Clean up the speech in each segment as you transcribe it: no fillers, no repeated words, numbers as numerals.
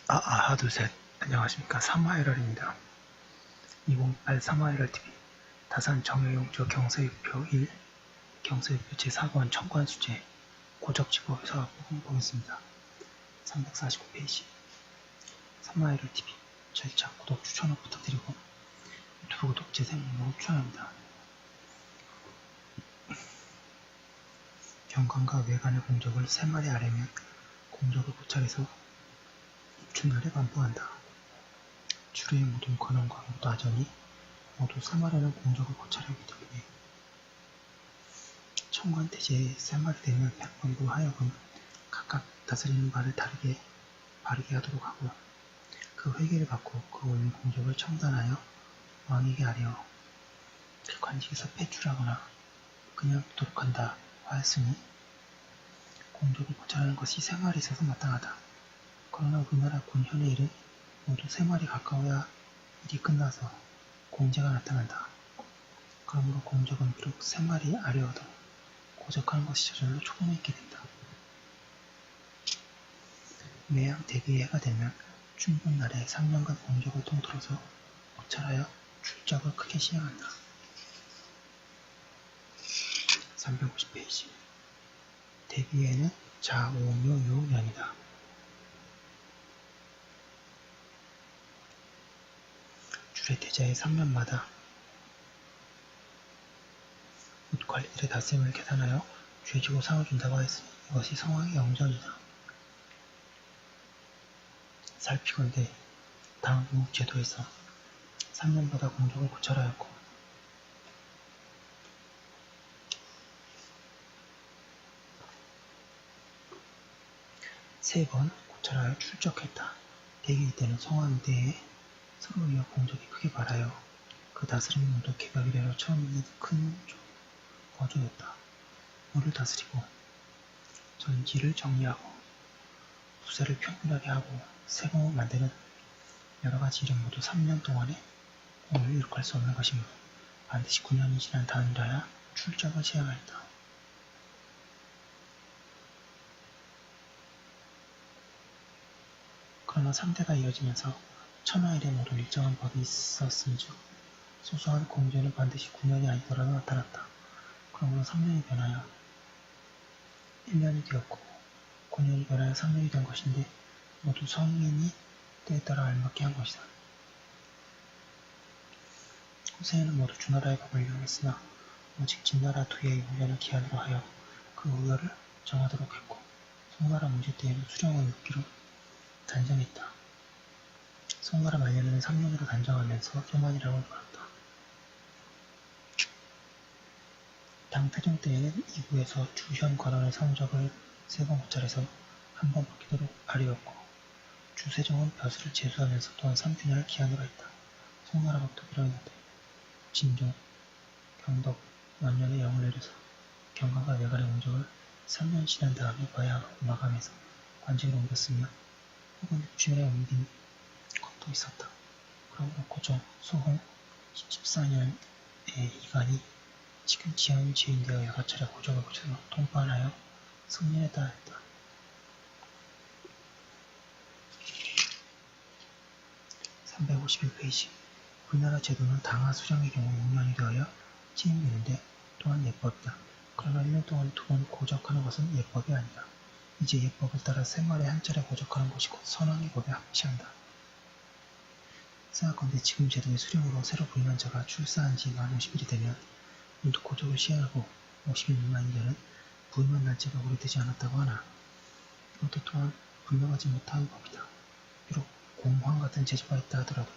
하나, 둘, 셋. 안녕하십니까. 3화RR입니다. 2028 3화RRTV. 다산 정여용조 경서유표 1, 경서유표 제4권 청관수재, 고적지법에서 보겠습니다. 349페이지. 3화RRTV. 절차, 구독, 추천을 부탁드리고, 유튜브 구독, 재생목록 추천합니다. 경관과 외관의 공적을 3마리 아래면 공적을 고찰해서 입춘날에 반포한다. 주류의 모든 권한과 나전이 모두 3마리는 공적을 고찰하기 때문에 청관대제에 3마리 되면 백번부 하여금 각각 다스리는 바를 바르게 하도록 하고 그 회계를 받고 그 올린 공적을 청단하여 왕에게 아뢰어 그 관직에서 폐출하거나 그냥 두도록 한다 하였으니 공적을 고찰하는 것이 3마리 있어서 마땅하다. 그러나 우리나라 군현의 일은 모두 3마리 가까워야 일이 끝나서 공제가 나타난다. 그러므로 공적은 비록 3마리 아래어도 고적하는 것이 저절로 초본에 있게 된다. 매양 대비해가 되면 춘분날에 3년간 공적을 통틀어서 고찰하여 출적을 크게 시행한다. 350페이지. 대비해는 자오묘요년이다. 주례 대자의 3년마다 옷관리들의 닷셈을 계산하여 죄지고 상을 준다고 하였으니 이것이 성왕의 영전이다. 살피건대 당국 제도에서 3년마다 공적을 고찰하였고 세 번 고찰하여 출적했다. 대기 때는 성왕대에 서로 이어 공적이 크게 발하여 그 다스림이 모두 개각이래로 처음 있는 큰 거조였다. 물을 다스리고 전지를 정리하고 부세를 평균하게 하고 세공을 만드는 여러가지 일은 모두 3년 동안에 공을 이룩할 수 없는 것이므로 반드시 9년이 지난 다음이라야 출적을 시행하였다. 그러나 3대가 이어지면서 천하일에 모두 일정한 법이 있었은즉 소소한 공제는 반드시 9년이 아니더라도 나타났다. 그러므로 3년이 변하여 1년이 되었고 9년이 변하여 3년이 된 것인데 모두 성인이 때에 따라 알맞게 한 것이다. 후세에는 모두 주나라의 법을 이용했으나 오직 진나라 두의 6년을 기한으로 하여 그 의열을 정하도록 했고 송나라 문제 때에는 수령을 6기로 단정했다. 송나라 말년에는 3년으로 단정하면서 소만이라고 말한다. 당태종 때에는 이부에서 주현 관원의 성적을 3번 고찰해서 한 번 바뀌도록 아뢰었고 주세종은 벼슬을 제수하면서 또한 3주년을 기한으로 했다. 송나라 법도 이러했는데 진종, 경덕, 원년에 영을 내려서 경관과 외관의 공적을 3년 지난 다음에 마감해서 관직을 옮겼으며 혹은 6주년에 옮긴 것도 있었다. 그러므로 고종, 소홍 14년의 이간이 지금 지연 제인되어 여가차례 고적을 고쳐서 통반하여 성년에 따랐다. 351페이지. 우리나라 제도는 당하 수령의 경우 6년이 되어야 취임되는데 또한 예법이다. 그러나 1년 동안 2번 고적하는 것은 예법이 아니다. 이제 예법을 따라 3마리 한 차례 고적하는 것이 곧 선왕의 법에 합치한다. 생각건대 지금 제도의 수령으로 새로 부임한 자가 출사한 지 만 50일이 되면 모두 고적을 시행하고 50일 미만인 자는 부임한 날짜가 오래되지 않았다고 하나 이것도 또한 분명하지 못한 법이다. 비록 공황 같은 제도가 있다 하더라도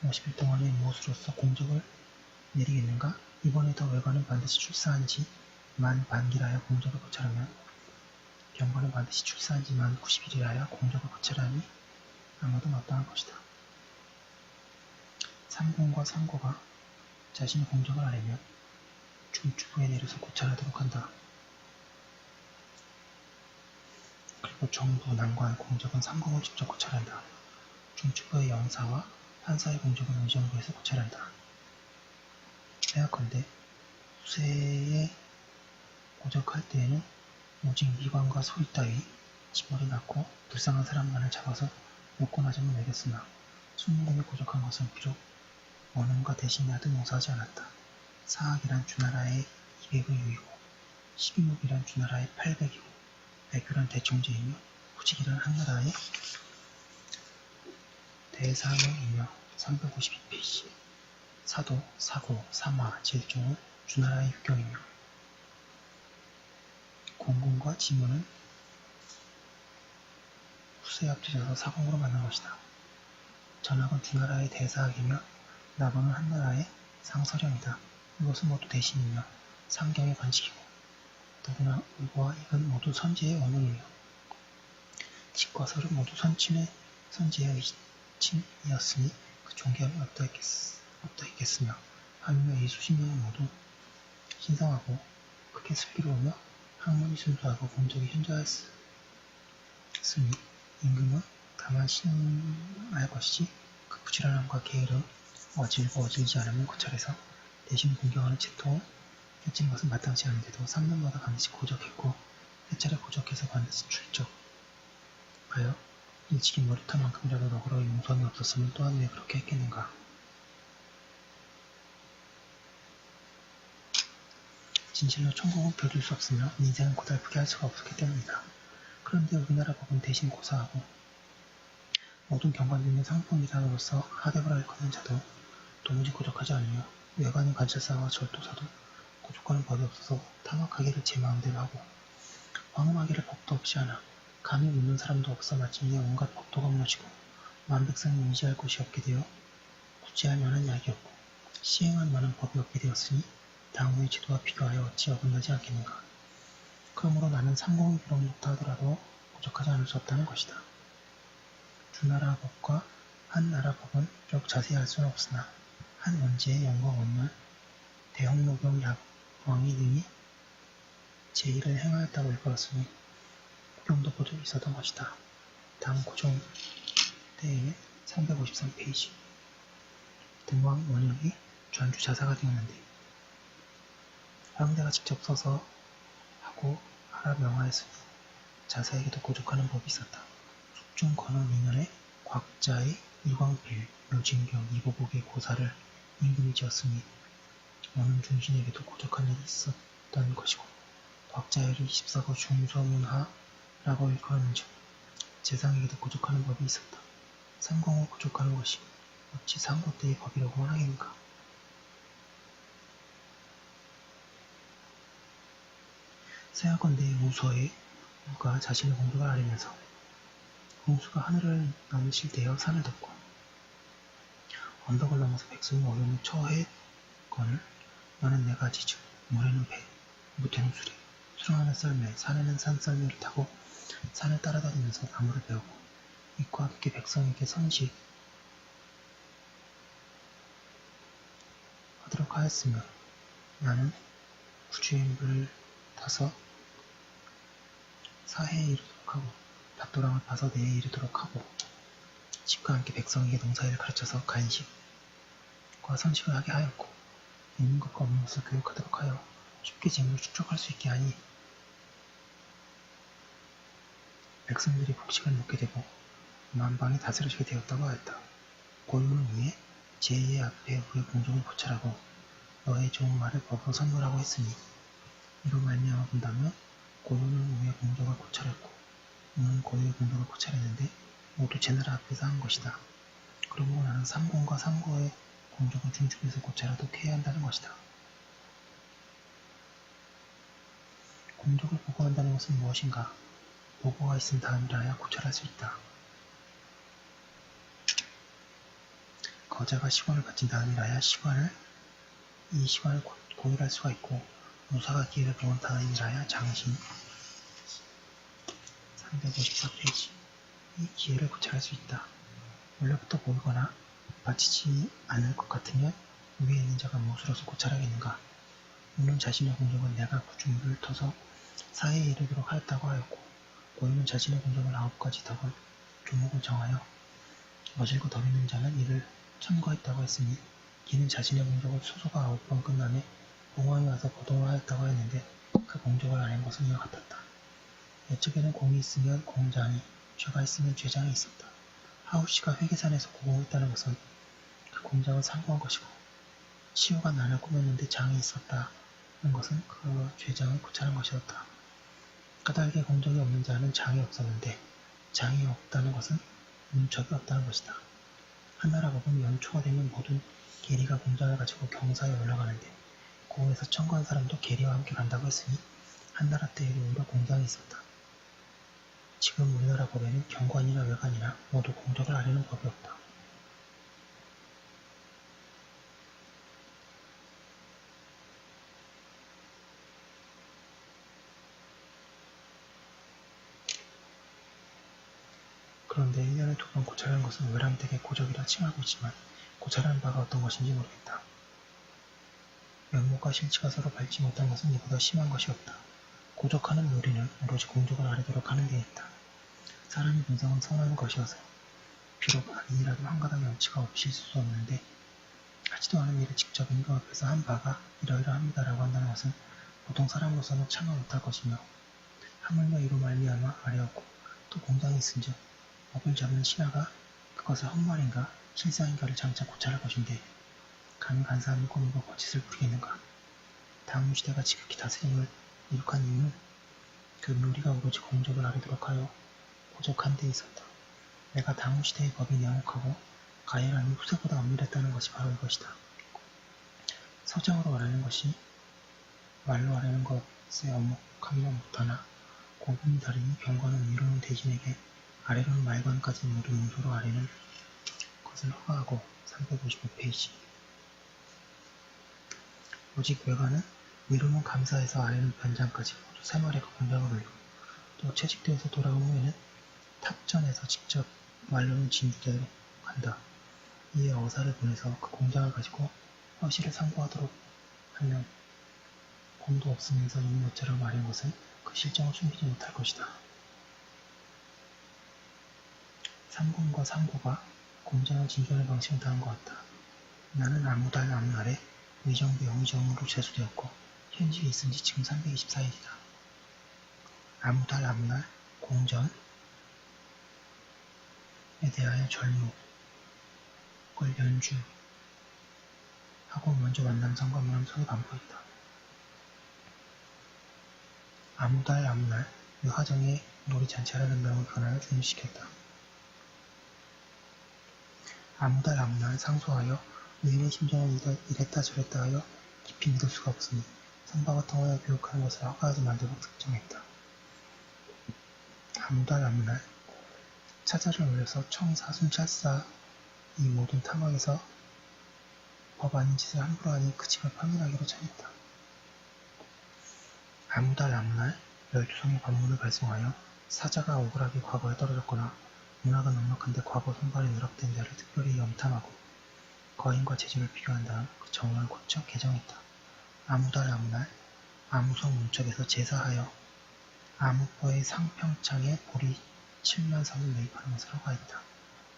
50일 동안의 무엇으로서 공적을 내리겠는가? 이번에 더 외관은 반드시 출사한 지 만 반기라야 공적을 고찰하면 경관은 반드시 출사한 지 만 90일이라야 공적을 고찰하니 아마도 마땅한 것이다. 삼공과 상고가 자신의 공적을 아뢰면 중추부에 내려서 고찰하도록 한다. 그리고 정부, 난관, 공적은 상공을 직접 고찰한다. 중추부의 영사와 판사의 공적은 의정부에서 고찰한다. 하여컨대 후세에 고적할 때에는 오직 미관과 소리 따위, 지머리 낳고 불쌍한 사람만을 잡아서 먹고 나자면 매겼으나 순임금이 고적한 것은 비록 원음과 대신이 하도 용서하지 않았다. 사학이란 주나라의 200의 유이고 12목이란 주나라의 800이고 백유란 대총제이며 후직이란 한나라의 대사명이며 352페이지 사도, 사고, 사마, 질종은 주나라의 육경이며 공군과 지문은 후세에 합쳐져서 사공으로 만든 것이다. 전학은 주나라의 대사학이며 나번은 한나라의 상서령이다. 이것은 모두 대신이며 상경의 관직이고 더구나 의과 익은 모두 선지의 원흉이며 직과 설은 모두 선지의 의친이었으니 그 존경이 어떠했겠으며 하물며 이 수십 명은 모두 신성하고 크게 슬기로우며 학문이 순수하고 공적이 현저하였으니 임금은 다만 신할 것이지 그 부지런함과 게으름 어질고 어질지 않으면 고찰해서 대신 공경하는 채통을 펼치는 것은 마땅치 않은데도 3년마다 반드시 고적했고 세 차례 고적해서 반드시 출적하여 일찍이 머리털만큼이라도 너그러 용서함이 없었으면 또한 왜 그렇게 했겠는가. 진실로 천국은 벼둘 수 없으며 인생은 고달프게 할 수가 없었기 때문이다. 그런데 우리나라 법은 대신 고사하고 모든 경관들의 상품이단으로서 하대을 일컫는 자도 도무지 고적하지 않으며 외관인 관찰사와 절도사도 고적하는 법이 없어서 탐욕하기를 제 마음대로 하고 황음하기를 법도 없이 하나 감히 묻는 사람도 없어 마침내 온갖 법도가 무너지고 만백성이 의지할 곳이 없게 되어 구제할 만한 약이 없고 시행할 만한 법이 없게 되었으니 당후의 제도와 비교하여 어찌 어긋나지 않겠는가. 그러므로 나는 삼공이 비록 높다 하더라도 고적하지 않을 수 없다는 것이다. 주나라 법과 한나라 법은 비록 자세히 알 수는 없으나 한 원제의 영광 원문 대형노경 약왕이 등이 제1을 행하였다고 일컬었으니 구경도 보도 있었던 것이다. 다음 고종 때에 353페이지 등왕 원혁이 전주 자사가 되었는데 황대가 직접 써서 하고 하라 명하였으니 자사에게도 고적하는 법이 있었다. 숙중 건원 2년에 곽자의 이광필, 묘진경, 이보복의 고사를 임금이 지었으니 원은 중신에게도 고적한 일이 있었던 것이고 곽자의를 24거 중서문하라고 일컬었는즉 재상에게도 고적하는 법이 있었다. 상공을 고적하는 것이 어찌 상고 때의 법이라고 하겠는가. 세하건대 우서의 우가 자신의 공덕을 아리면서 홍수가 하늘을 넘으실 때여 산을 덮고 언덕을 넘어서 백성이 어려움에 처해건을 너는 네 가지 즉 물에는 배, 무태는 수레, 수렁하는 썰매, 산에는 산썰매를 타고 산을 따라다니면서 나무를 베우고 이과 함께 백성에게 선식 하도록 하였으며 나는 구주의 물을 타서 사해에 이르도록 하고 밭도랑을 파서 내에 이르도록 하고 집과 함께 백성에게 농사일을 가르쳐서 간식과 선식을 하게 하였고 있는 것과 없는 것을 교육하도록 하여 쉽게 재물을 축적할 수 있게 하니 백성들이 곡식을 먹게 되고 만방이 다스려지게 되었다고 하였다. 고유는 위에 제2의 앞에 우의 공종을 고찰하고 너의 좋은 말을 법으로 선물하고 했으니 이로 말미암아 본다면 고유는 우의 공적을 고찰했고 우는 고유의 공적을 고찰했는데 모두 제 나라 앞에서 한 것이다. 그러므로 나는 삼공과 삼고의 공적을 중축해서 고찰하도록 해야 한다는 것이다. 공적을 보고한다는 것은 무엇인가? 보고가 있은 다음이라야 고찰할 수 있다. 거자가 시관을 바친 다음이라야 이 시관을 고율할 수가 있고 무사가 기회를 배운 다음이라야 장신 354페이지 이 기회를 고찰할 수 있다. 원래부터 보이거나 바치지 않을 것 같으면 위에 있는 자가 무엇으로서 고찰하겠는가. 물론 자신의 공적은 내가 구중물을 터서 사해에 이르도록 하였다고 하였고 고유는 자신의 공적을 9가지 덕을 조목을 정하여 어질고 덕있는 자는 이를 첨거했다고 했으니 이는 자신의 공적을 수소가 9번 끝남에 공황이 와서 보동을 하였다고 했는데 그 공적을 아는 것은 이와 같았다. 옛적에는 공이 있으면 공장이, 죄가 있으면 죄장이 있었다. 하우씨가 회계산에서 고공했다는 것은 그 공장은 상고한 것이고 시우가 난을 꾸몄는데 장이 있었다는 것은 그 죄장을 고찰한 것이었다. 까닭에 공적이 없는 자는 장이 없었는데 장이 없다는 것은 문척이 없다는 것이다. 한나라 법은 연초가 되면 모든 계리가 공장을 가지고 경사에 올라가는데 고에서 청구한 사람도 계리와 함께 간다고 했으니 한나라 때에도 오히려 공장이 있었다. 지금 우리나라 법에는 경관이나 외관이나 모두 공적을 아뢰는 법이 없다. 그런데 1년에 2번 고찰하는 것은 외람되게 고적이라 칭하고 있지만 고찰하는 바가 어떤 것인지 모르겠다. 면목과 실체가 서로 밟지 못한 것은 이보다 심한 것이 없다. 고적하는 요리는 오로지 공적을 아뢰도록 하는 데 있다. 사람의 본성은 선한 것이어서 비록 악인이라도 한 가닥 염치가 없이 있을 수 없는데 하지도 않은 일을 직접 임금 앞에서 한 바가 이러이러합니다라고 한다는 것은 보통 사람으로서는 참아 못할 것이며 하물며 이로 말미암아 아뢰었고 또 공장이 있은즉 업을 잡는 신하가 그것을 헛말인가 실상인가를 장차 고찰할 것인데 감히 간사함을 꾸미고 거짓을 부리겠는가. 당무시대가 지극히 다스림을 이룩한 이유는 그 묘리가 오로지 공적을 아뢰도록 하여 고적한 데 있었다. 내가 당무시대의 법이 명확하고 가열함이 후세보다 엄밀했다는 것이 바로 이것이다. 서장으로 아뢰는 것이 말로 아뢰는 것에 엄혹하기는 못하나 고분이 다르니 경관은 위로는 대신에게 아래로는 말관까지 모두 문서로 아래는 것을 허가하고 355페이지. 오직 외관은 위로는 감사해서 아래는 변장까지 모두 3마리가 공장을 올리고 또 채직되어서 돌아온 후에는 탑전에서 직접 말로는 진주대로 간다. 이에 어사를 보내서 그 공장을 가지고 허시를 상고하도록 하면 공도 없으면서 이미 모처럼 아뢰는 것은 그 실정을 숨기지 못할 것이다. 상공과 상고가 공장을 진전할 방식은 다음과 같다. 나는 아무달 아무날에 의정부 영의정으로 제수되었고 현직에 있은 지 지금 324일이다. 아무달 아무날 공전에 대하여 절목을 연주하고 먼저 만남성과 무남성이 반포했다. 아무달 아무날 그 하정에 놀이잔치하라는 명을 변하여 준시켰다. 아무달 아무날 상소하여 의인의 심정을 이랬다 저랬다 하여 깊이 믿을 수가 없으니 선박을 통하여 교육하는 것을 허가하지 말도록 특정했다. 아무달 아무날 차자를 올려서 청사 순찰사 이 모든 탐황에서 법 아닌 짓을 함부로 하니 그 집을 파면하기로 청했다. 아무달 아무날 12성의 관문을 발송하여 사자가 억울하게 과거에 떨어졌거나 문화가 넉넉한데 과거 손발이 누락된 자를 특별히 염탐하고 거인과 재주를 비교한 다음 그 정원을 고쳐 개정했다. 아무달 아무날 아무성 문척에서 제사하여 아무포의 상평창에 보리 7만 성을 매입하는 것을 허가했다.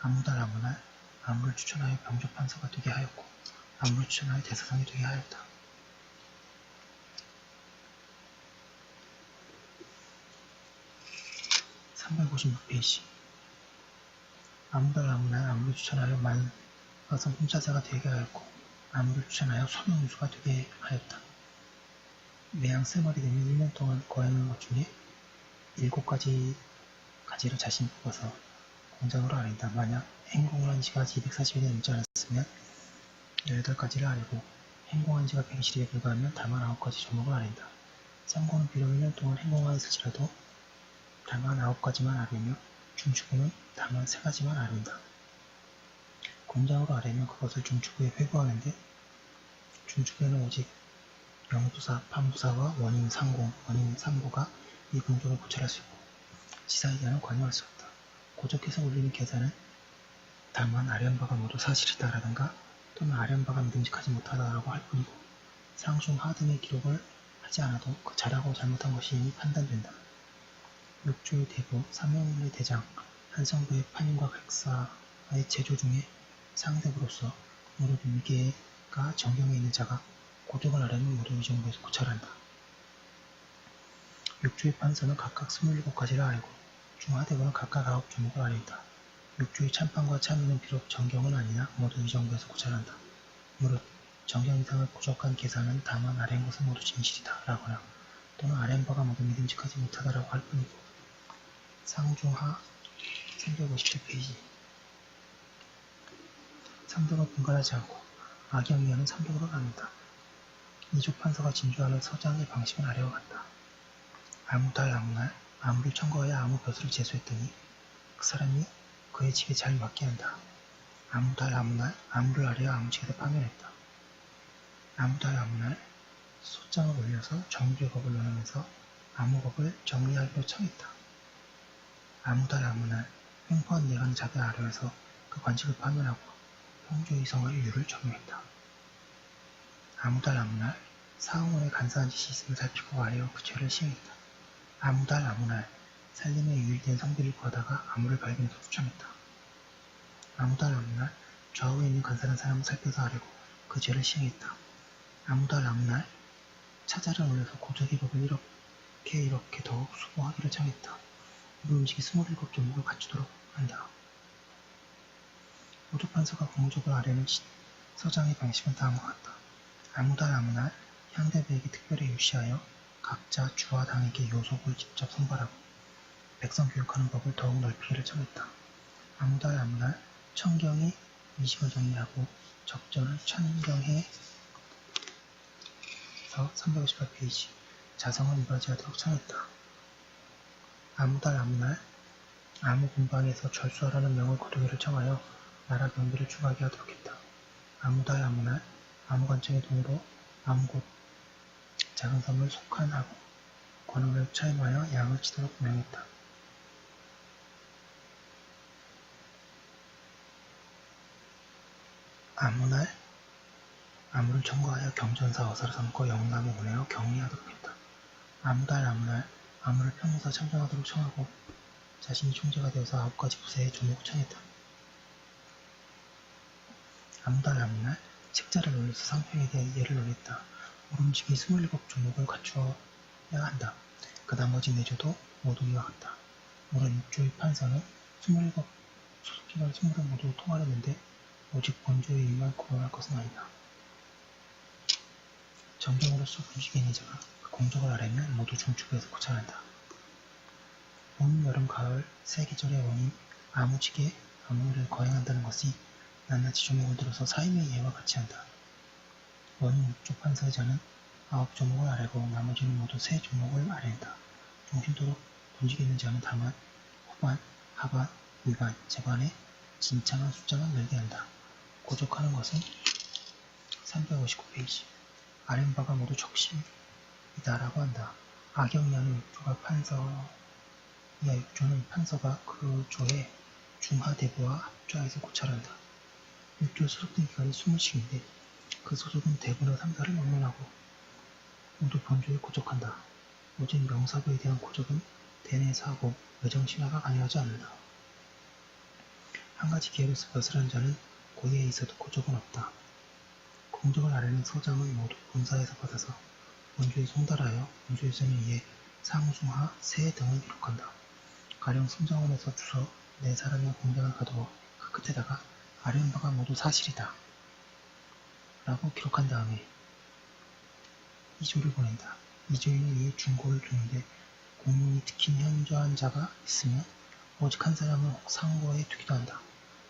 아무달 아무날 아무를 추천하여 병조판서가 되게 하였고 아무를 추천하여 대사성이 되게 하였다. (356페이지) 아무달 아무날 아무를 추천하여 만화성 혼자자가 되게 하였고 아무를 추천하여 소명우수가 되게 하였다. 매양 3마리 되면 1년 동안 거행한 것 중에 7가지를 자신이 뽑아서 공장으로 아랜다. 만약 행공을 한 지가 240일이 넘지 않았으면 18가지를 아뢰고 행공한 지가 120일에 불과하면 다만 9가지 조목을 아랜다. 상고는 비록 1년 동안 행공하였을지라도 다만 9가지만 아뢰며 중추부는 다만 3가지만 아랜다. 공장으로 아뢰면 그것을 중추부에 회부하는데 중추부에는 오직 영부사, 판부사와 원인 상공, 원인 상고가 이 공적을 고찰할 수 있고 지사에게는 관여할 수 없다. 고적해서 올리는 계산은 다만 아뢰한 바가 모두 사실이다라든가 또는 아뢰한 바가 믿음직하지 못하다라고 할 뿐이고 상중 하등의 기록을 하지 않아도 그 잘하고 잘못한 것이 이미 판단된다. 육조의 대부, 삼명의 대장, 한성부의 판인과 백사의 제조 중에 상대부로서 무릇 위계가 정경에 있는 자가 고적을 아뢰면 모두 의정부에서 고찰한다. 육조의 판서는 각각 27가지를 아뢰고 중하대부는 각각 9조목을 아뢰다. 육조의 찬판과 참의는 비록 정경은 아니나 모두 이 정도에서 고찰한다. 무릇 정경 이상의 부족한 계산은 다만 아래인 것은 모두 진실이다 라거나 또는 아래인 바가 모두 믿음직하지 못하다라고 할 뿐이고. 상중하 357페이지. 삼덕을 분간하지 않고 악영이하는 삼덕으로 나눈다. 이조 판서가 진주하는 서장의 방식은 아래와 같다. 아무달 아무날 아무를 청구하여 아무 벼슬을 제수했더니 그 사람이 그의 집에 잘 맞게 한다. 아무달 아무날 아무를 아래어 아무직에다 파면했다. 아무달 아무날 소장을 올려서 정주의 법을 논하면서 아무법을 정리하기로 청했다. 아무달 아무날 횡포한 내관의 자들 아래에서 그 관직을 파면하고 형조의 성의 유를 적용했다. 아무달 아무날 사홍원에 간사한 짓이 있음을 살피고 아래어 그 죄를 시행했다. 아무달 아무날 살림에 유일된 성비를 구하다가 아무를 발견해서 추천했다. 아무달 아무날 좌우에 있는 간사한 사람을 살펴서 아래고 그 죄를 시행했다. 아무달 아무날 차자를 올려서 고적의 법을 이렇게 더욱 수고하기를 청했다. 우리 음식이 27종목을 갖추도록 한다. 오조판서가 공적을 아래는 서장의 방식은 다음과 같다. 아무달 아무날 향대배에게 특별히 유시하여 각자 주와 당에게 요속을 직접 선발하고 백성 교육하는 법을 더욱 넓히기를 청했다. 아무달 아무날 천경의 이식을 정리하고 적절한 천경해에서 358페이지 자성을 이바지하도록 청했다. 아무달 아무날 아무 군방에서 절수하라는 명을 거두기를 청하여 나라 경비를 추가하게 하도록 했다. 아무달 아무날 아무 관청의 돈으로 아무 곳 작은 섬을 속한하고 관원을 차임하여 양을 치도록 명했다. 아무날 아무를 청구하여 경전사 어사를 삼고 영남을 보내어 격리하도록 했다. 아무달 아무날 아무를 평무사 참정하도록 청하고 자신이 총재가 되어서 9가지 부세의 조목을 청했다. 아무달 아무날 책자를 올려서 상평에 대해 예를 논했다. 오름직이 27조목을 갖추어야 한다. 그 나머지 내조도 모두 이와 같다. 물론 육조의 판서는 27 소속기관 20을 모두 통하려는데 오직 본조의 일만 거론할 것은 아니다. 정경으로서 분식의 내자가 그 공적을 아래면 모두 중축에서 고찰한다. 봄, 여름, 가을 세 계절의 원인 아무직에 아무를 거행한다는 것이 낱낱이 조목을 들어서 사임의 예와 같이 한다. 원 육조 판서의 자는 9조목을 아래고 나머지는 모두 세 조목을 아래한다. 중심도로 본직에 있는 자는 다만 후반, 하반, 위반, 재반에 진창한 숫자만 늘게 한다. 고적하는 것은 359페이지 아랫바가 모두 적심이다라고 한다. 악영이하는 육조가 이하 육조는 판서가 그 조의 중하대부와 합좌에서 고찰한다. 육조 소속된 기간이 20씩인데 그 소속은 대부나 3사를 막론하고 모두 본조에 고적한다. 오직 명사부에 대한 고적은 대내에서 하고 외정신화가 관여하지 않는다. 한 가지 기회로서 벼슬한 자는 고예에 있어도 고적은 없다. 공적을 아래는 서장은 모두 본사에서 받아서 본조에 송달하여 본조에서는 이에 상중하, 세 등을 기록한다. 가령 승정원에서 주서 4사람의 공장을 가두어 그 끝에다가 아래한 바가 모두 사실이다 라고 기록한 다음에 이조를 보낸다. 이조에는 이에 중고를 두는데 공문이 특히 현저한 자가 있으면 오직 한 사람을 혹 상고에 두기도 한다.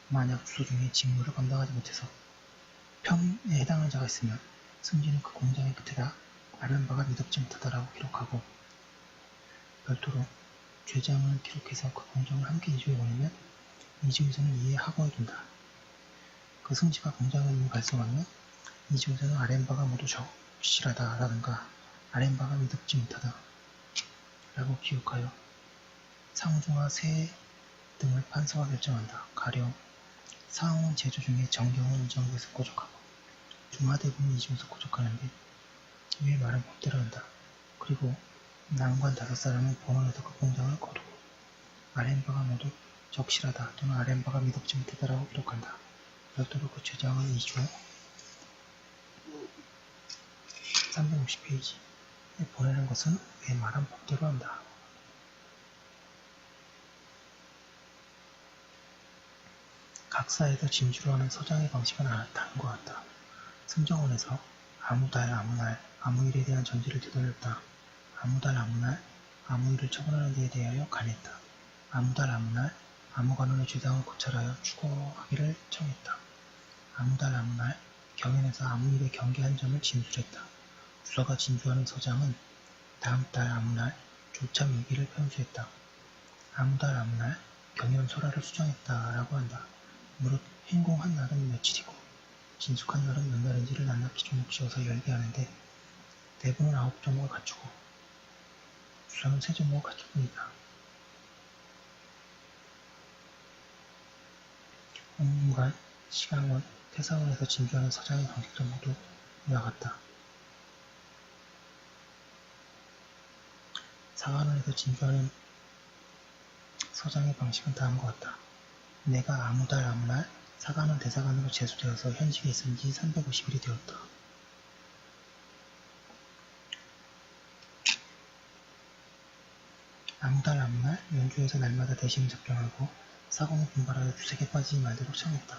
만약 주소 중에 직무를 감당하지 못해서 평에 해당하는 자가 있으면 승진은 그 공장의 끝에다 아래한 바가 미덥지 못하다라고 기록하고 별도로 죄장을 기록해서 그 공장을 함께 이조에 보내면 이조에서는 이에 하고에 둔다. 그 승지가 공장을 이미 발송하면 이조에서는 아래한 바가 모두 적실하다 라든가 아래한 바가 미덥지 못하다 라고 기록하여 상중하, 세 등을 판서가 결정한다. 가령 사홍은 제조 중에 정경은 이 정도에서 고적하고 중하대부는 이 정도에서 고적하는데 위의 말은 법대로 한다. 그리고 난관 5사람은 본원에서 그 공장을 거두고 아래한 바가 모두 적실하다 또는 아래한 바가 미덥지 못하다라고 기록한다. 별도로 그 죄장은 2조 360페이지에 보내는 것은 위의 말한 법대로 한다. 각사에서 진주로 하는 서장의 방식은 다른 것 같다. 승정원에서 아무 달 아무 날 아무 일에 대한 전제를 되돌렸다. 아무 달 아무 날 아무 일을 처분하는 데에 대하여 간했다. 아무 달 아무 날 아무 관원의 죄상을 고찰하여 추구하기를 청했다. 아무 달 아무 날 경연에서 아무 일에 경계 한 점을 진술했다. 부서가 진주하는 서장은 다음 달 아무 날 조차 밀기를 편수했다. 아무 달 아무 날 경연 소라를 수정했다라고 한다. 무릇 행공한 날은 며칠이고 진숙한 날은 몇 날인지를 낱낱이 종목지어서 열기하는데 대부는 9종목을 갖추고 수상은 3종목을 갖추고 있다. 홍문관, 시강원, 태사원에서 진주하는 서장의 방식도 모두 이와 같다. 사관원에서 진주하는 서장의 방식은 다음과 같다. 내가 아무 달 아무 날 사관원 대사관으로 제수되어서 현직에 있은 지 350일이 되었다. 아무 달 아무 날 연주에서 날마다 대신을 접견하고 사공을 분발하여 주색에 빠지지 말도록 청했다.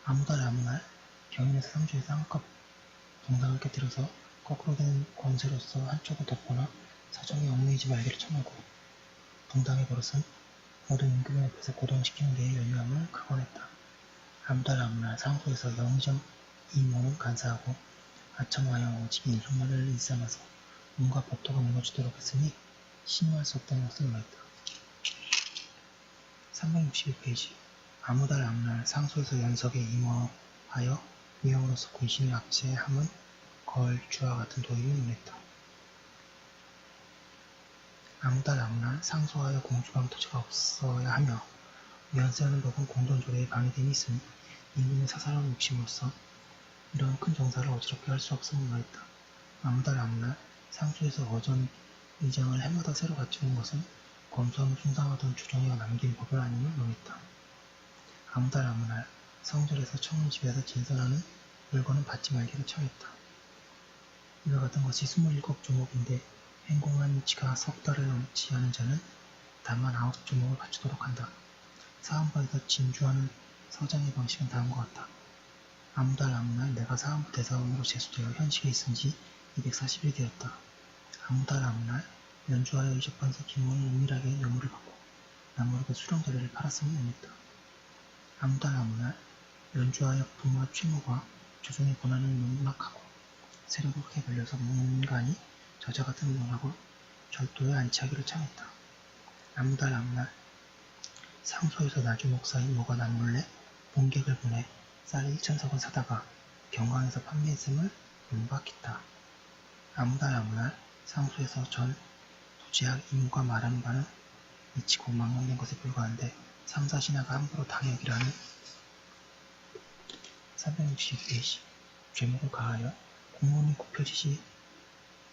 아무 달 아무 날 경연에서 상주에서 한껏 동당을 깨뜨려서 거꾸로 된 권세로서 한쪽을 덮거나 사정에 얽매이지 말기를 청하고 동당의 버릇은 모든 임금의 앞에서 고동시키는 데에 연유함을 극원했다. 아무 달 아무 날 상소에서 영의정 이모는 간사하고 아첨하여 오직 인속말을 일삼아서 온갖 법도가 무너지도록 했으니 신용할 수 없다는 것을 말했다. 361페이지 아무 달 아무 날 상소에서 연석에 임하여 위험으로서 군신의 악재함은 걸주와 같은 도입을 논했다. 아무 달 아무 날 상소하여 공주방 토지가 없어야 하며 위헌세하는 법은 공돈조례에 방해됨이 있으니 임금의 사사로운 욕심으로써 이러한 큰 정사를 어지럽게 할 수 없음을 말했다. 아무 달 아무 날 상소에서 어전 의장을 해마다 새로 갖추는 것은 검소함을 숭상하던 조정이가 남긴 법을 아님을 논했다. 아무 달 아무 날 성절에서 청운집에서 진선하는 물건은 받지 말기를 청했다. 이와 같은 것이 27종목인데 행공한 지가 석 달을 넘지 않은 자는 다만 9종목을 갖추도록 한다. 사헌부에서 진주하는 서장의 방식은 다음과 같다. 아무 달 아무 날 내가 사헌부 대사원으로 제수되어 현직에 있은 지 240일이 되었다. 아무 달 아무 날 연주하여 이적반사 김문을 은밀하게 여물을 받고 남모르게 수령자리를 팔았음을 논했다. 아무 달 아무 날 연주하여 부마 최무가 조정의 권한을 농락하고 세력을 크게 벌려서 문간이 저자 같은 논하고 절도에 안치하기를 청했다. 아무 달 아무 날 상소에서 나주 목사인 모가 남몰래 본객을 보내 쌀 1,000석을 사다가 경광에서 판매했음을 윤박했다. 아무 달 아무 날 상소에서 전 도지학 이모가 말하는 바는 미치고 망령된 것에 불과한데 삼사신하가 함부로 당해하기라는 362페이지 죄목을 가하여 공문이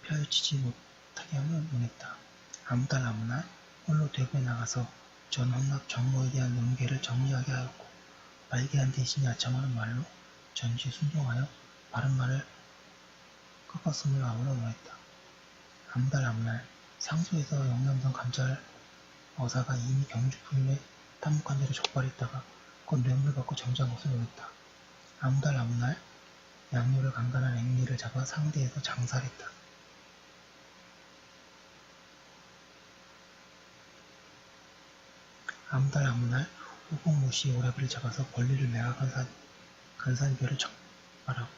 펴지지 못하게 함을 논했다. 아무 달 아무 날 홀로 대구에 나가서 전 헌납 정모에 대한 논계를 정리하게 하였고 말기한 대신이 아첨하는 말로 전시에 순종하여 바른 말을 꺾었음을 아울러 논했다. 아무 달 아무 날 상소에서 영남성 감찰 어사가 이미 경주 부임에 탐묵한 대로 적발했다가 곧 뇌물을 받고 정지한 것을 논했다. 아무 달 아무 날 양료를 강간한 앵리를 잡아 상대에서 장살했다. 아무 달 아무 날 후봉모씨 오라비를 잡아서 권리를 매각한 간산별을 적발하고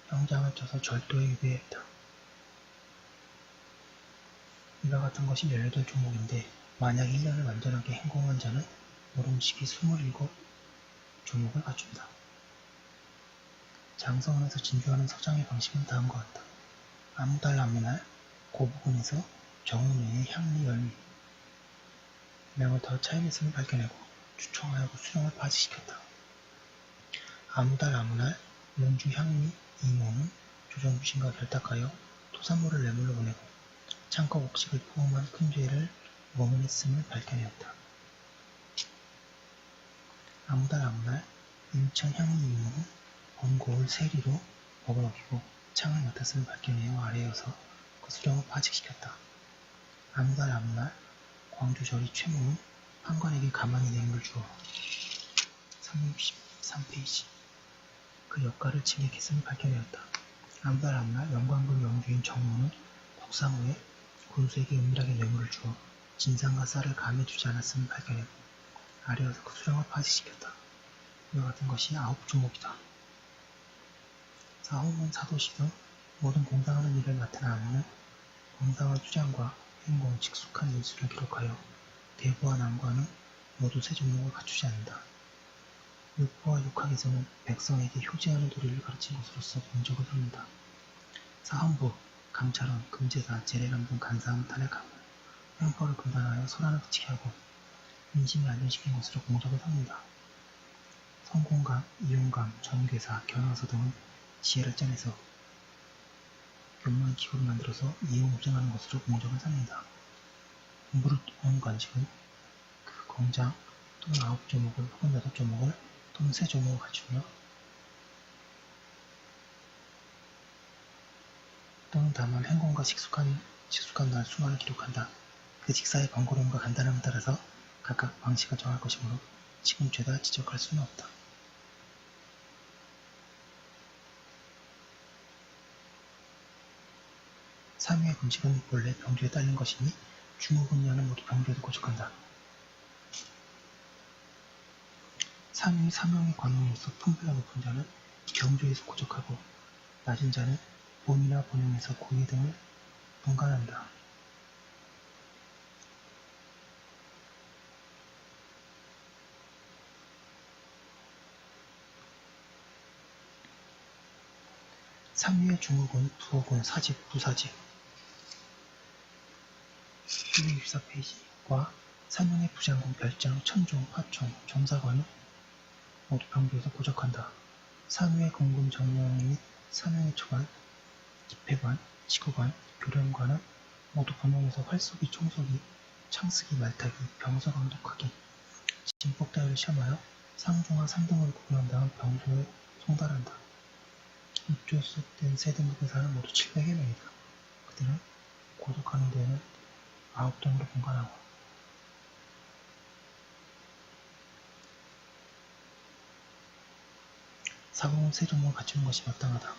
형장을 쳐서 절도에 유배했다. 이와 같은 것이 18종목인데 만약 1년을 완전하게 행공한 자는 모름시기 27종목을 갖춘다. 장성원에서 진주하는 서장의 방식은 다음과 같다. 아무 달 아무 날 고부근에서 정운회의 향리 열미 명을 더 차임했음을 발견하고 추청하여 수령을 파지시켰다. 아무 달 아무 날 연주 향리 이모는 조정부신과 결탁하여 토산모를 뇌물로 보내고 창과 옥식을 포함한 큰 죄를 모면했음을 밝혀내었다. 아무 달 아무 날 인천 향리 이모는 번고을 세리로 법을 어기고 창을 맡았음을 밝혀내어 아래여서 그 수령을 파직시켰다. 아무 달 아무 날 광주 저리 최무는 판관에게 가만히 뇌물을 주어 363페이지. 그 역가를 진액했음을 발견하였다. 안달한날 영광군 영주인 정무는 국상 후에 군수에게 은밀하게 뇌물을 주어 진상과 쌀을 감해주지 않았음을 발견했고 아래어서 그 수령을 파직시켰다. 이와 같은 것이 아홉 조목이다. 사홍은 사도시 등 모든 공당하는 일을 맡은 안무는 공당의 투장과 행공, 직숙한 일수를 기록하여 대부와 남과는 모두 세 종목을 갖추지 않는다. 육부와 육학에서는 백성에게 효제하는 도리를 가르친 것으로서 공적을 삼는다. 사헌부, 감찰원, 금제사, 재래람 등 간사함을 탄핵하고 횡포를 금단하여 소란을 그치게 하고 민심을 안정시킨 것으로 공적을 삼는다. 성공감, 이용감, 전괴사, 견화서 등은 지혜를 짜내서 교묘한 기구를 만들어서 이용업쟁하는 것으로 공적을 삼는다. 무릇 온 관직은 그 공장 또는 아홉 조목을 혹은 여덟 조목을 또는 세 조목을 갖추며 또는 다만 행공과 직숙한 날 수만을 기록한다. 그 직사의 번거로움과 간단함에 따라서 각각 방식을 정할 것이므로 지금 죄다 지적할 수는 없다. 삼위의 금식은 본래 병조에 딸린 것이니 중후금리하는 모두 병조에도 고적한다. 삼위의 사명의 관원으로서 품배가 높은 자는 경조에서 고적하고 낮은 자는 본이나 본영에서 고의 등을 분간한다. 삼위의 중후군, 부호군, 사직, 부사직 264페이지과 삼형의 부장군, 별장, 천종, 화총, 종사관은 모두 병조에서 고적한다. 삼위의 공금, 정령 및 삼형의 초관, 기패관, 지구관, 교련관은 모두 본영에서 활쏘기, 총쏘기, 창쓰기, 말타기, 병서 강독하기, 진폭 따위를 시험하여 상중하 3등으로 구분한 다음 병조에 송달한다. 입조에 수록된 세 등급의 사는 모두 700여 명이다. 그들은 고독하는 데에는 9등으로 분간하고 사공은 세 종목을 갖추는 것이 마땅하다.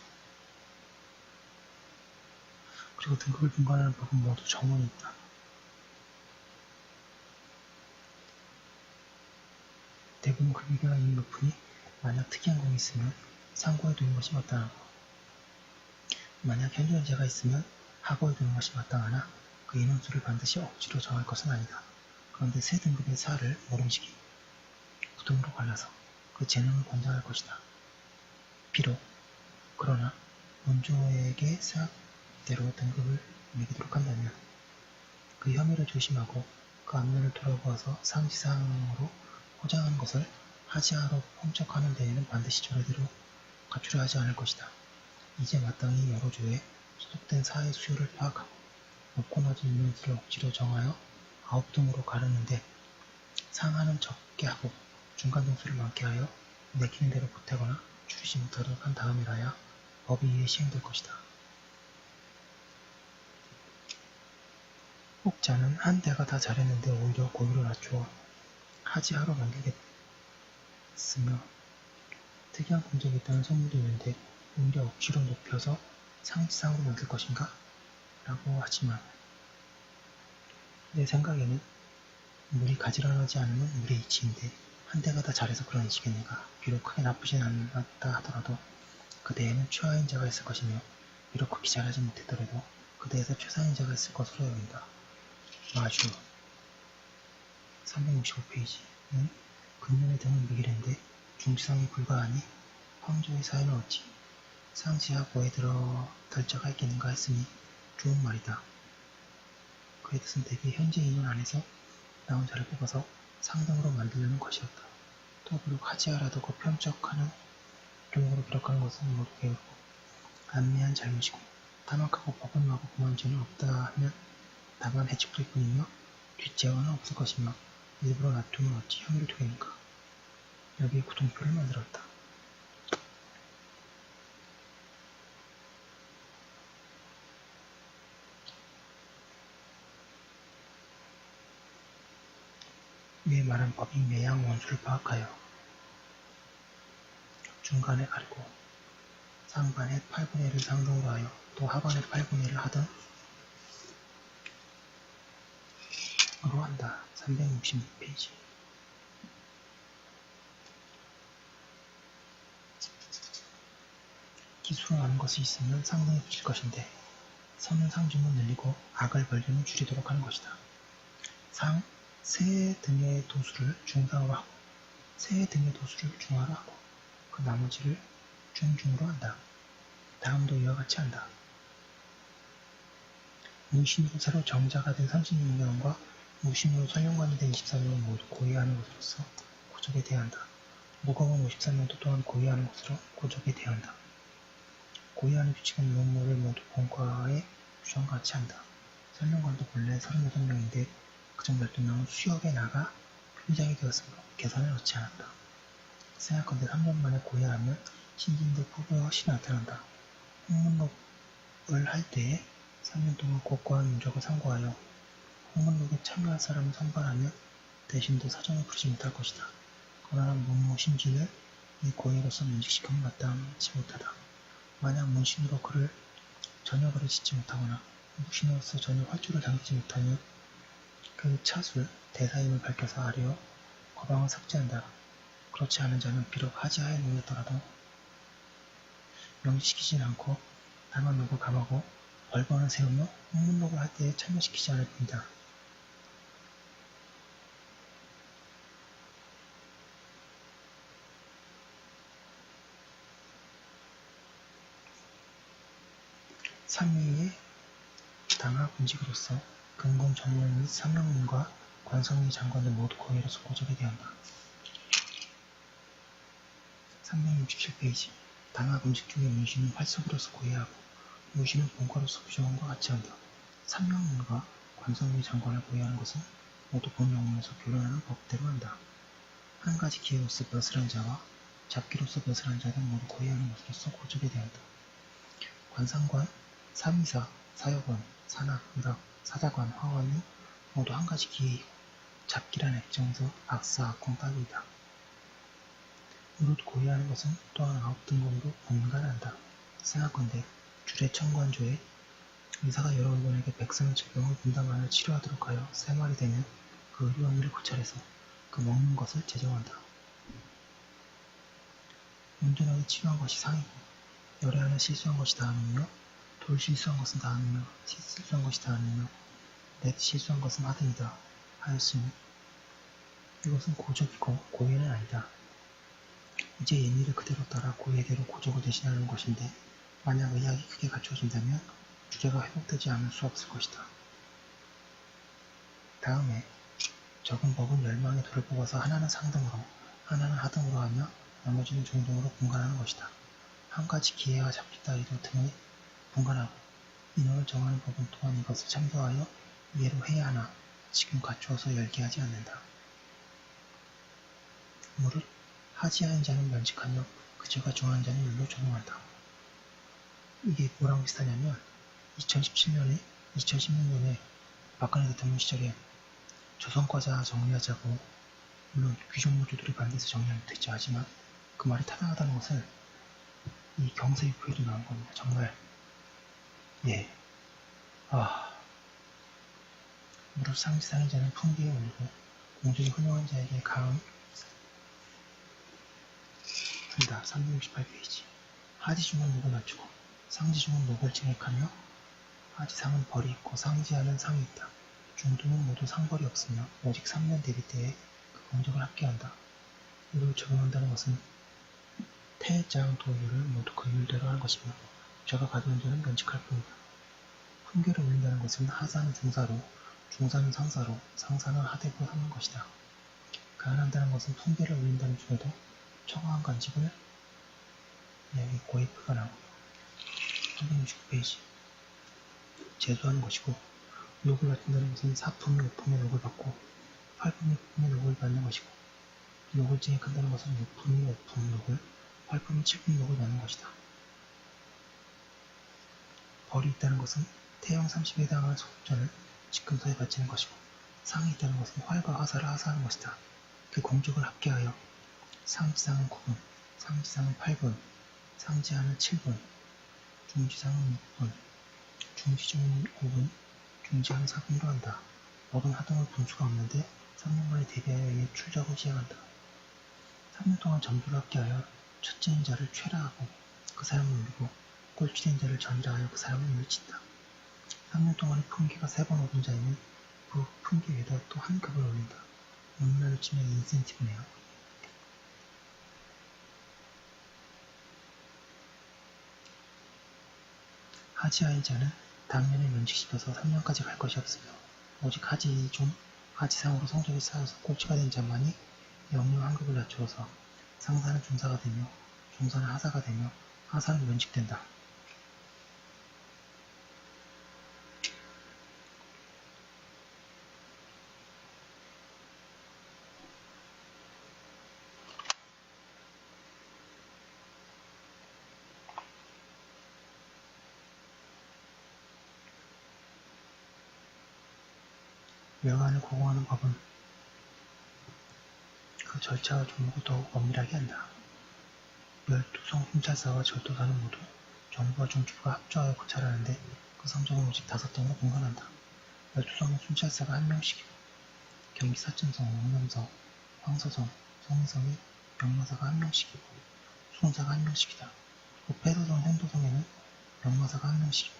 그리고 등급을 분간하는 법은 모두 정원이 있다. 대부분 급여가 이미 높으니 만약 특이한 공이 있으면 상고에 두는 것이 마땅하고 만약 현저자가 있으면 하고에 두는 것이 마땅하나 그 인원수를 반드시 억지로 정할 것은 아니다. 그런데 세 등급의 사를 모름시기 9등으로 갈라서 그 재능을 권장할 것이다. 비록 그러나 원조에게 생각대로 등급을 매기도록 한다면 그 혐의를 조심하고 그 앞면을 돌아보아서 상시상으로 포장하는 것을 하지하로 펌척하는 데에는 반드시 저래대로 갖추려 하지 않을 것이다. 이제 마땅히 여러 조에 소속된 사의 수요를 파악하고 높고 낮은 인원수를 억지로 정하여 9등으로 가르는데 상하는 적게 하고 중간 등수를 많게 하여 내키는 대로 보태거나 줄이지 못하도록 한 다음이라야 법이 이에 시행될 것이다. 혹자는 한 대가 다 잘했는데 오히려 고유를 낮추어 하지하로 만들겠으며 특이한 공적이 있다는 소문도 있는데 오히려 억지로 높여서 상지상으로 만들 것인가? 라고 하지만 내 생각에는 물이 가지런하지 않으면 물의 이치인데 한 대가 다 잘해서 그런 이치겠는가? 비록 크게 나쁘진 않았다 하더라도 그 대에는 최하인 자가 있을 것이며 비록 그렇게 잘하지 못했더라도 그 대에서 최상인 자가 있을 것으로 여긴다. 마주 365페이지는 근면에 드는 미길인데 중지상이 불가하니 황조의 사회는 어찌 상지하고에 들 자가 있겠는가 했으니 좋은 말이다. 그의 뜻은 대개 현재 인원 안에서 나온 자를 뽑아서 상등으로 만들려는 것이었다. 또 비록 하지하라도 그 편척하는 종으로 기록하는 것은 모두 게으르고 안미한 잘못이고 타막하고 법원하고 범한 죄는 없다 하면 다만 해축될 뿐이며 뒷재화는 없을 것이며 일부러 놔두면 어찌 혐의를 두겠는가. 여기에 구동표를 만들었다. 위에 말한 법이 매양 원수를 파악하여 중간에 가리고 상반의 8분의 1을 상등으로 하여 또 하반의 8분의 1을 하등 으로 한다. 366페이지. 기수로 나는 것이 있으면 상등에 붙일 것인데 선을 상중은 늘리고 악을 벌리는 줄이도록 하는 것이다. 상, 세 등의 도수를 중상으로 하고 세 등의 도수를 중하로 하고 그 나머지를 중중으로 한다. 다음도 이와 같이 한다. 무신으로 새로 정자가 된 36명과 무신으로 설령관이 된 24명은 모두 고의하는 것으로서 고적에 대한다. 무거운 53명도 또한 고의하는 것으로 고적에 대한다. 고의하는 규칙은 문무를 모두 본과의 규정과 같이 한다. 설령관도 본래 36명인데 그중 12명은 수역에 나가 표장이 되었으므로 계산을 넣지 않았다. 생각건대 3년 만에 고의하면 신진대 후보의 헛이 나타난다. 홍문록을 할 때에 3년 동안 고고한 누적을 참고하여 홍문록에 참여할 사람을 선발하면 대신도 사정을 부르지 못할 것이다. 그러나 문무 신진을 이 고의로서 면직시킴을 마땅치 못하다. 만약 문신으로 그를 전혀 글을 짓지 못하거나 무신으로서 전혀 활주를 당기지 못하면 그 차술, 대사임을 밝혀서 아뢰어 거방을 삭제한다. 그렇지 않은 자는 비록 하지하에 놓였더라도 명시시키진 않고 다만 녹을 감하고 벌번을 세우며 홍문록을 할 때에 참여시키지 않을 뿐이다. 삼위의 당하 군직으로서 근공 전문 및 삼명문과 관성위 장관을 모두 고의로서 고적에 대한다. 367페이지 당하 군직 중에 문신은 활석으로서 고의하고 무신은 본과로서 규정한 것 같이 한다. 삼명문과 관성위 장관을 고의하는 것은 모두 본영문에서 교련하는 법대로 한다. 한 가지 기회로서 몇을 한 자와 잡기로서 몇을 한 자는 모두 고의하는 것으로서 고적에 대한다. 관상관, 사위사, 사역원, 산악, 의락, 사자관, 화원은 모두 한 가지 기회이고 잡기란 액정에서 악사, 악공 따위이다. 무릇 고의하는 것은 또한 9등급으로 분간한다. 생각건대 주례 청관조에 의사가 여러 의원에게 백성의 질병을 분담하여 치료하도록 하여 3말이 되면 그 의원일을 고찰해서 그 먹는 것을 제정한다. 온전하게 치료한 것이 상이고 열애 안에 실수한 것이 다음이며 돌 실수한 것은 다음이며 실수한 것이 다음이며 넷 실수한 것은 하등이다 하였으니 이것은 고적이고 고의는 아니다. 이제 옛일을 그대로 따라 고의대로 고적을 대신하는 것인데 만약 의학이 크게 갖추어진다면 주제가 회복되지 않을 수 없을 것이다. 다음에 적은 법은 10망의 돌을 뽑아서 하나는 상등으로 하나는 하등으로 하며 나머지는 중등으로 분간하는 것이다. 한 가지 기회와 잡기 따위도 등을 분간하고 인원을 정하는 법은 또한 이것을 참조하여 이해로 해야 하나 지금 갖추어서 열게하지 않는다. 무릇 하지하인 자는 면직하며 그저가 정한 자는 율로 적용한다. 이게 뭐랑 비슷하냐면 2016년에 박근혜 대통령 시절에 조선과자 정리하자고 물론 귀족노조들이 반대해서 정리는 못했죠. 하지만 그 말이 타당하다는 것을 이 경세유포에도 나온 겁니다. 정말 무릇 상지상인 자는 풍기에 올리고 공적이 훌륭한 자에게 가음 한다. 368페이지 하지중은 녹을 낮추고 상지중은 녹을 증액하며 하지상은 벌이 있고 상지하는 상이 있다. 중도는 모두 상벌이 없으며 오직 3년 대비 때에 그 공적을 합계한다. 이를 적용한다는 것은 태장 도율을 모두 그 율대로 하는 것이며 죄가 가져온 자는 면직할 뿐이다. 훈계를 올린다는 것은 하사는 중사로 중사는 상사로 상사는 하대로 하는 것이다. 가한한다는 것은 훈계를 올린다는 중에도 청아한 간직을 여기 고의 표현하고요. 369페이지 제수하는 것이고 녹을 받는다는 것은 4품이 5품의 녹을 받고 8품이 9품의 녹을 받는 것이고 녹을 증액한다는 것은 6품이 5품 녹을 8품이 7품 녹을 받는 것이다. 벌이 있다는 것은 태형 30에 해당하는 소급자를 직근서에 바치는 것이고 상이 있다는 것은 활과 화사를 하사하는 것이다. 그 공적을 합계하여 상지상은 9분, 상지상은 8분, 상지하는 7분, 중지상은 6분, 중지중은 5분, 중지하는 4분으로 한다. 먹은 하등을 분수가 없는데 3년만에 대비하여 이에 출적을 시행한다. 3년 동안 점수를 합계하여 첫째인 자를 최라하고 그 사람을 울리고 꼴찌된 자를 전자하여 그 사람을 물리친다. 3년 동안에 품귀가 3번 오른 자에는 그 품귀 위에다 또 한 급을 올린다. 논문으로 치면 인센티브네요. 하지아인 자는 당년에 면직시켜서 3년까지 갈 것이 없으며 오직 하지상으로 성적이 쌓여서 꼴찌가 된 자만이 영유 한 급을 낮추어서 상사는 중사가 되며 중사는 하사가 되며 하사는 면직된다. 멸관을 고공하는 법은 그 절차와 종목을 더욱 엄밀하게 한다. 멸두성 순찰사와 절도사는 모두 정부와 중추가 합조하여 고찰하는데 그 성적은 오직 5등으로 분간한다. 멸두성은 순찰사가 1명씩이고 경기 사천성, 영남성, 황서성, 성의성이 명마사가 1명씩이고 수송사가 1명씩이다. 그리고 폐서성, 현도성에는 명마사가 1명씩이고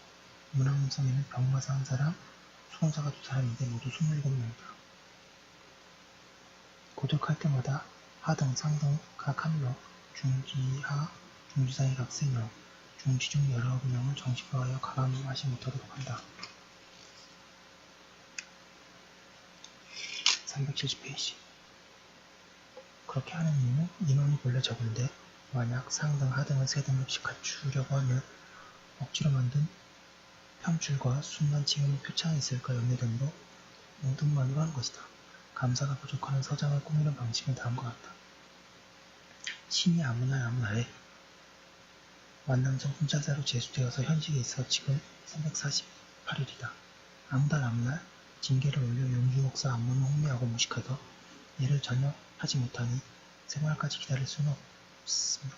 문왕성에는 병마사 1사람, 수송사가 2사람인데 모두 27명이다. 고득할 때마다 하등, 상등 각 1명, 중지하, 중지상이 각 3명, 중지중 19명을 정식화하여 가감하지 못하도록 한다. 370페이지. 그렇게 하는 이유는 인원이 본래 적은데 만약 상등, 하등을 3등급씩 갖추려고 하면 억지로 만든 평출과 순만 칭은 표창이 있을까 염려되므로 5등만으로 하는 것이다. 감사가 부족하는 서장을 꾸미는 방식은 다음과 같다. 신이 아무날에 완남성 순찰사로 제수되어서 현직에 있어 지금 348일이다. 아무날 징계를 올려 용주목사 안문을 홍매하고 무식해서 일을 전혀 하지 못하니 생활까지 기다릴 수는 없으므로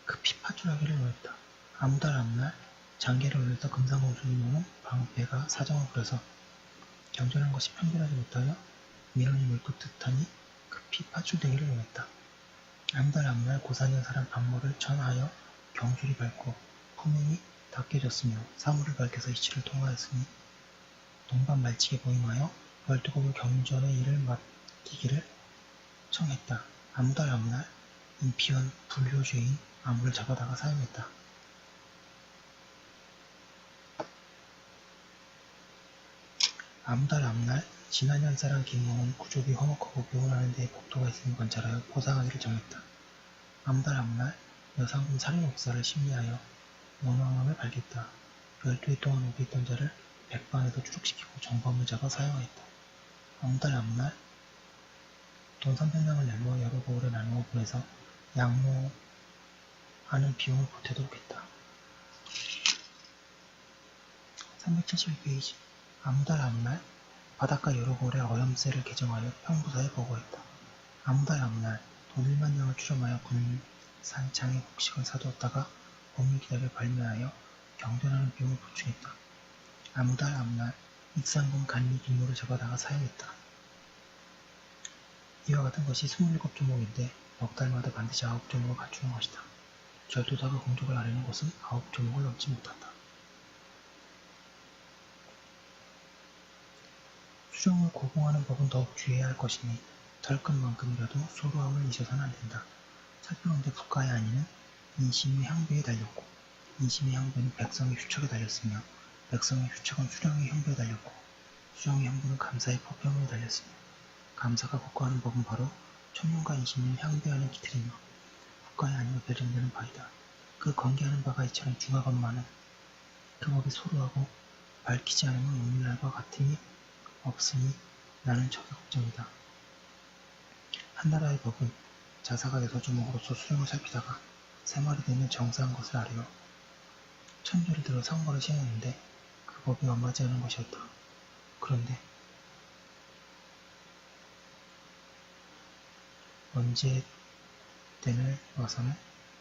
급히 파출하기를 원했다. 아무날 장계를 올려서 금상공수를 모는 방패가 사정을 부려서 경전한 것이 편견하지 못하여 민원이 물고 듯하니 급히 파출되기를 원했다. 아무날 고사년 사람 박모를 전하여 경술이 밝고 품행이 닦여졌으며 사물을 밝혀서 이치를 통하였으니 동반 말치게 보임하여 12곡을 경전의 일을 맡기기를 청했다. 아무날 인피원 불효죄인 아무를 잡아다가 사용했다. 아무날 지난년 사람 김몽은 구족이 험악하고 교훈하는 데에 복도가 있음을 관찰하여 보상하기를 정했다. 아무날 여상군 살인 옥사를 심리하여 원왕함을 발겼다. 12일 동안 오게 있던 자를 백반에서 추적시키고 정범을 잡아 사용하였다. 아무날 돈 300냥을 내모 여러 고을에 나누어 보내서 양모하는 비용을 보태도록 했다. 371페이지. 아무날 바닷가 여러 고을에 어염세를 개정하여 평부사에 보고했다. 아무날 돈 1만냥을 추정하여 군산창에 곡식을 사두었다가 봄을 기다려 발매하여 경전하는 비용을 보충했다. 아무날 익산군 간리 김모를 잡아다가 사용했다. 이와 같은 것이 27조목인데 넉 달마다 반드시 9조목을 갖추는 것이다. 절도사가 공적을 아뢰는 곳은 9조목을 넘지 못한다. 수령을 고봉하는 법은 더욱 주의해야 할 것이니 덜끝만큼이라도 소로함을 잊어서는 안 된다. 살펴본데 국가의 안위는 인심의 향배에 달렸고 인심의 향배는 백성의 휴척에 달렸으며 백성의 휴척은 수령의 형배에 달렸고 수령의 형배는 감사의 법형에 달렸으며 감사가 국가하는 법은 바로 천륜과 인심을 향배하는 기틀이며 국가의 안위가 배정되는 바이다. 그 관계하는 바가 이처럼 중하건만은 그 법이 소로하고 밝히지 않으면 오늘날과 같음이 없으니 나는 저게 걱정이다. 한나라의 법은 자사가 6조목으로서 수령을 살피다가 새말이 되면 정사한 것을 아뢰어 천조를 들어 상거를 시행했는데 그 법이 엄하지 않은 것이었다. 그런데 언제 때를 와서는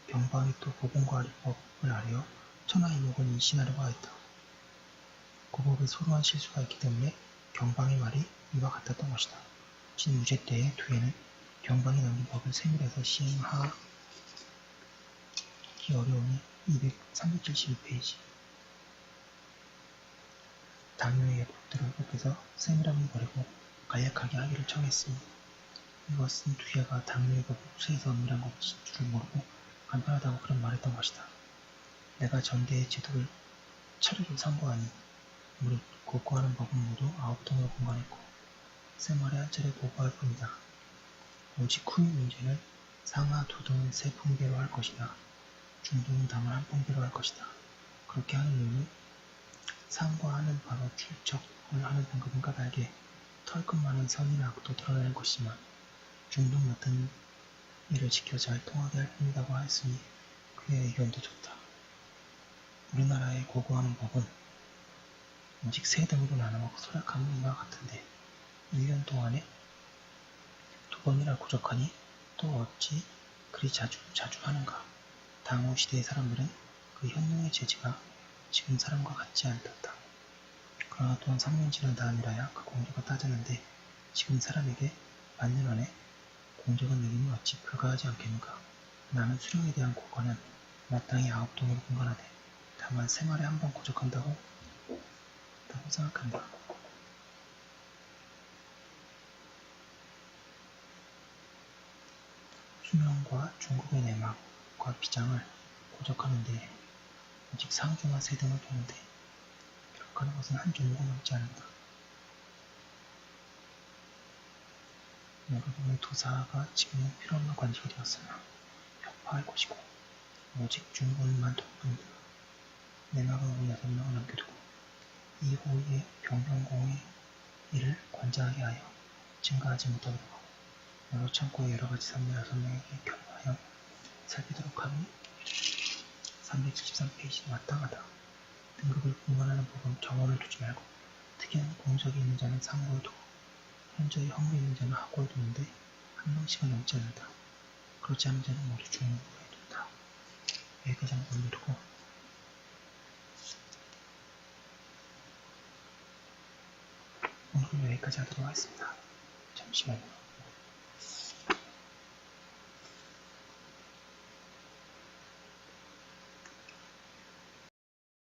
경방이 또 고봉과 아리법을 아뢰어 천하이목은 이신하려고 하였다. 고법에 소로한 실수가 있기 때문에 경방의 말이 이와 같았던 것이다. 진무제 때의 뒤에는 경방이 남긴 법을 세밀해서 시행하기 어려우니 371페이지. 당뇨의 예법들을 복해서 세밀함을 버리고 간략하게 하기를 청했으니 이것은 두야가 당뇨의 법을 후세에서 엄밀한 것인 줄을 모르고 간편하다고 그런 말했던 것이다. 내가 전대의 제도를 차례로 상고하니 무릇 고고하는 법은 모두 9통으로 분간했고 세말에 한 차례 보고할 뿐이다. 오직 후의 문제는 상하 2등은 3풍계로 할 것이나 중등은 다만 1풍계로 할 것이다. 그렇게 하는 이유는 상과 하는 바로 출척을 하는 등급은 까닭에 털끝 많은 선이나 악도 드러내는 것이지만 중등 같은 이를 지켜 잘 통하게 할 뿐이라고 하였으니 그의 의견도 좋다. 우리나라의 고고하는 법은 오직 3등으로 나누어 소략하는 이와 같은데 1년 동안에 2번이나 고적하니 또 어찌 그리 자주 하는가. 당후 시대의 사람들은 그 현능의 재지가 지금 사람과 같지 않다. 그러나 또한 3년 지난 다음이라야 그 공적을 따졌는데 지금 사람에게 만년 안에 공적을 내리니 어찌 불가하지 않겠는가. 나는 수령에 대한 고거는 마땅히 9통으로 분간하되 다만 생활에 한 번 고적한다고 생각한다. 수명과 중국의 내막과 비장을 고적하는데 오직 상중하 3등을 두는데 기록하는 것은 한 종목은 넘지 않는다. 여러분의 도사가 지금은 필요없는 관직이 되었으나 혁파할 것이고 오직 중군만 돋뿐이다. 내막은 6명을 남겨두고 이후의 병병공의 일을 관장하게 하여 증가하지 못하도록 하고 여러 창고의 여러가지 산모 6명에게 결부하여 살피도록 하니 373페이지 마땅하다. 등급을 분간하는 법은 경원을 두지 말고 특이한 공적이 있는 자는 상고에 두고 현저히 허물이 있는 자는 하고에 두는데 한 명씩은 넘지 않는다. 그렇지 않은 자는 모두 중고에 둔다. 여기까지 한번 올려두고 오늘은 여기까지 하도록 하겠습니다. 잠시만요.